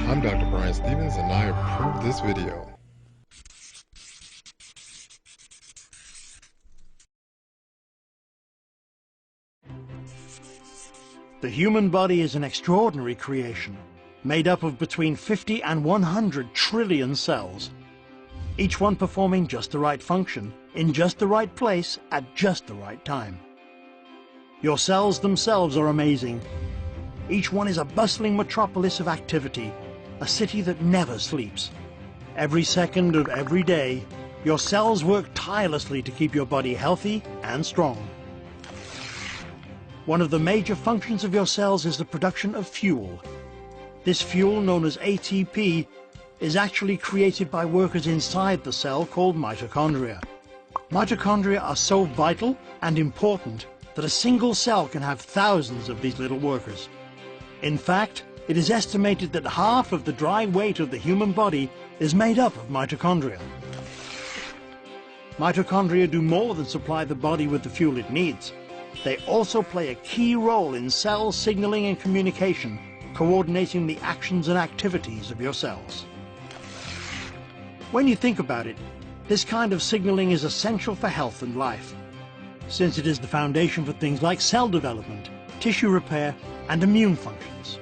I'm Dr. Brian Stevens and I approve this video. The human body is an extraordinary creation, made up of between 50 and 100 trillion cells, each one performing just the right function, in just the right place, at just the right time. Your cells themselves are amazing. Each one is a bustling metropolis of activity, a city that never sleeps. Every second of every day, your cells work tirelessly to keep your body healthy and strong. One of the major functions of your cells is the production of fuel. This fuel, known as ATP, is actually created by workers inside the cell called mitochondria. Mitochondria are so vital and important that a single cell can have thousands of these little workers. In fact, it is estimated that half of the dry weight of the human body is made up of mitochondria. Mitochondria do more than supply the body with the fuel it needs. They also play a key role in cell signaling and communication, coordinating the actions and activities of your cells. When you think about it, this kind of signaling is essential for health and life, since it is the foundation for things like cell development, tissue repair, and immune functions.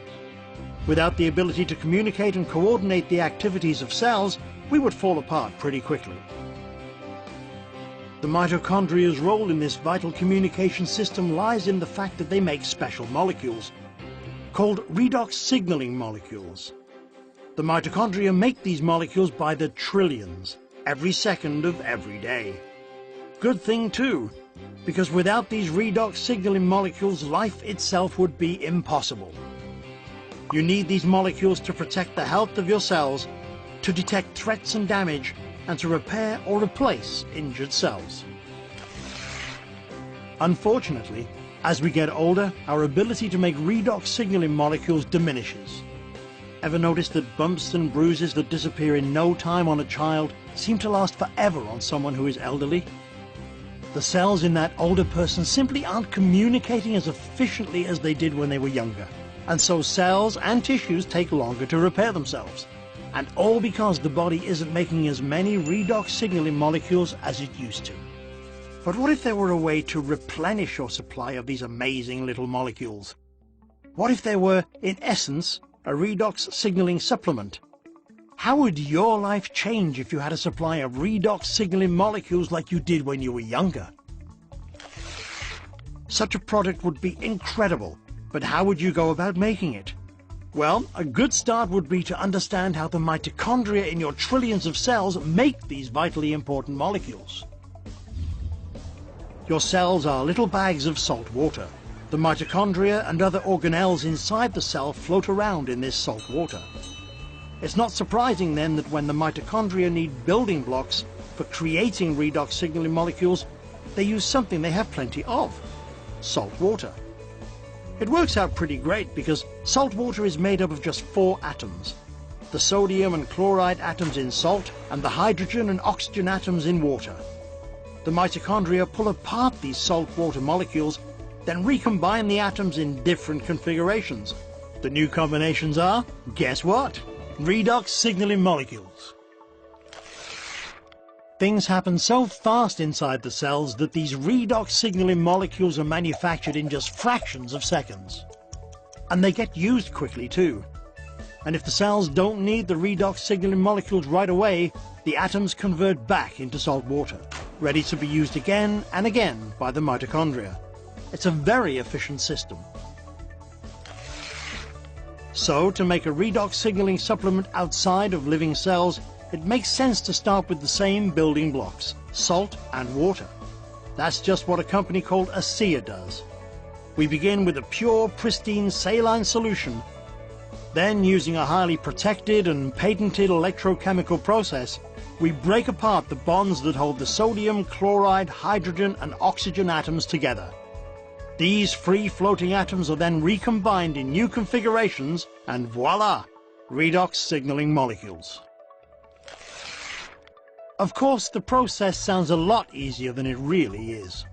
Without the ability to communicate and coordinate the activities of cells, we would fall apart pretty quickly. The mitochondria's role in this vital communication system lies in the fact that they make special molecules, called redox signaling molecules. The mitochondria make these molecules by the trillions, every second of every day. Good thing too, because without these redox signaling molecules, life itself would be impossible. You need these molecules to protect the health of your cells, to detect threats and damage, and to repair or replace injured cells. Unfortunately, as we get older, our ability to make redox signaling molecules diminishes. Ever notice that bumps and bruises that disappear in no time on a child seem to last forever on someone who is elderly? The cells in that older person simply aren't communicating as efficiently as they did when they were younger. And so cells and tissues take longer to repair themselves. And all because the body isn't making as many redox signaling molecules as it used to. But what if there were a way to replenish your supply of these amazing little molecules? What if there were, in essence, a redox signaling supplement? How would your life change if you had a supply of redox signaling molecules like you did when you were younger? Such a product would be incredible. But how would you go about making it? Well, a good start would be to understand how the mitochondria in your trillions of cells make these vitally important molecules. Your cells are little bags of salt water. The mitochondria and other organelles inside the cell float around in this salt water. It's not surprising then that when the mitochondria need building blocks for creating redox signaling molecules, they use something they have plenty of: salt water. It works out pretty great because salt water is made up of just 4 atoms. The sodium and chloride atoms in salt and the hydrogen and oxygen atoms in water. The mitochondria pull apart these salt water molecules, then recombine the atoms in different configurations. The new combinations are, guess what? Redox signaling molecules. Things happen so fast inside the cells that these redox signaling molecules are manufactured in just fractions of seconds. And they get used quickly too. And if the cells don't need the redox signaling molecules right away, the atoms convert back into salt water, ready to be used again and again by the mitochondria. It's a very efficient system. So, to make a redox signaling supplement outside of living cells, it makes sense to start with the same building blocks, salt and water. That's just what a company called Asea does. We begin with a pure, pristine saline solution. Then, using a highly protected and patented electrochemical process, we break apart the bonds that hold the sodium, chloride, hydrogen and oxygen atoms together. These free-floating atoms are then recombined in new configurations, and voila! Redox signaling molecules. Of course, the process sounds a lot easier than it really is.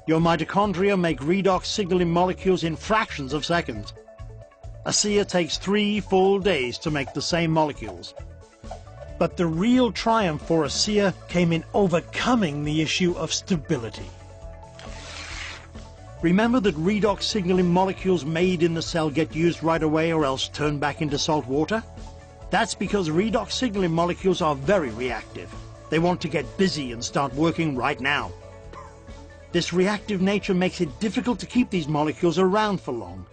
Your mitochondria make redox signaling molecules in fractions of seconds. Asea takes 3 full days to make the same molecules. But the real triumph for Asea came in overcoming the issue of stability. Remember that redox signaling molecules made in the cell get used right away or else turned back into salt water? That's because redox signaling molecules are very reactive. They want to get busy and start working right now. This reactive nature makes it difficult to keep these molecules around for long.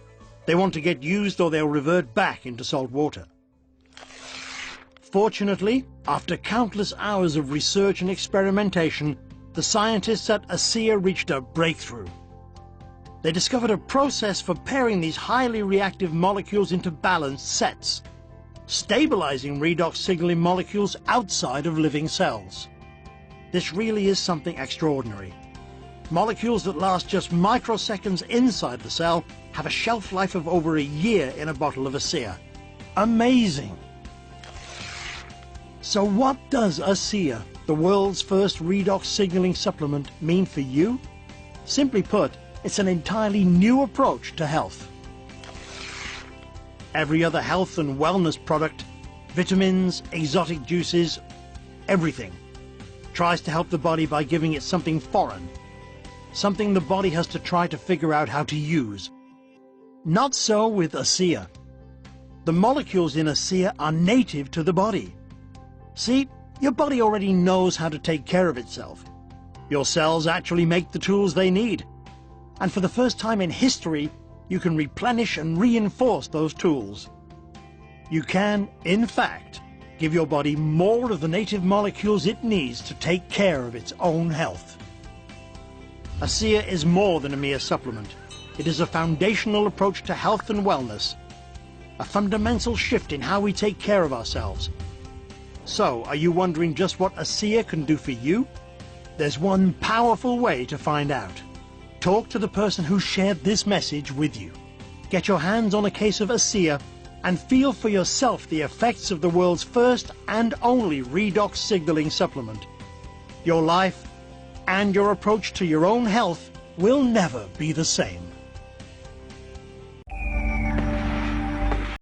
They want to get used or they'll revert back into salt water. Fortunately, after countless hours of research and experimentation, the scientists at Asea reached a breakthrough. They discovered a process for pairing these highly reactive molecules into balanced sets, stabilizing redox signaling molecules outside of living cells. This really is something extraordinary. Molecules that last just microseconds inside the cell have a shelf life of over a year in a bottle of Asea. Amazing! So what does Asea, the world's first redox signaling supplement, mean for you? Simply put, it's an entirely new approach to health. Every other health and wellness product, vitamins, exotic juices, everything, tries to help the body by giving it something foreign, something the body has to try to figure out how to use. Not so with Asea. The molecules in Asea are native to the body. See, your body already knows how to take care of itself. Your cells actually make the tools they need. And for the first time in history, you can replenish and reinforce those tools. You can, in fact, give your body more of the native molecules it needs to take care of its own health. Asea is more than a mere supplement. It is a foundational approach to health and wellness, a fundamental shift in how we take care of ourselves. So, are you wondering just what Asea can do for you? There's one powerful way to find out. Talk to the person who shared this message with you. Get your hands on a case of Asea and feel for yourself the effects of the world's first and only redox signaling supplement. Your life and your approach to your own health will never be the same.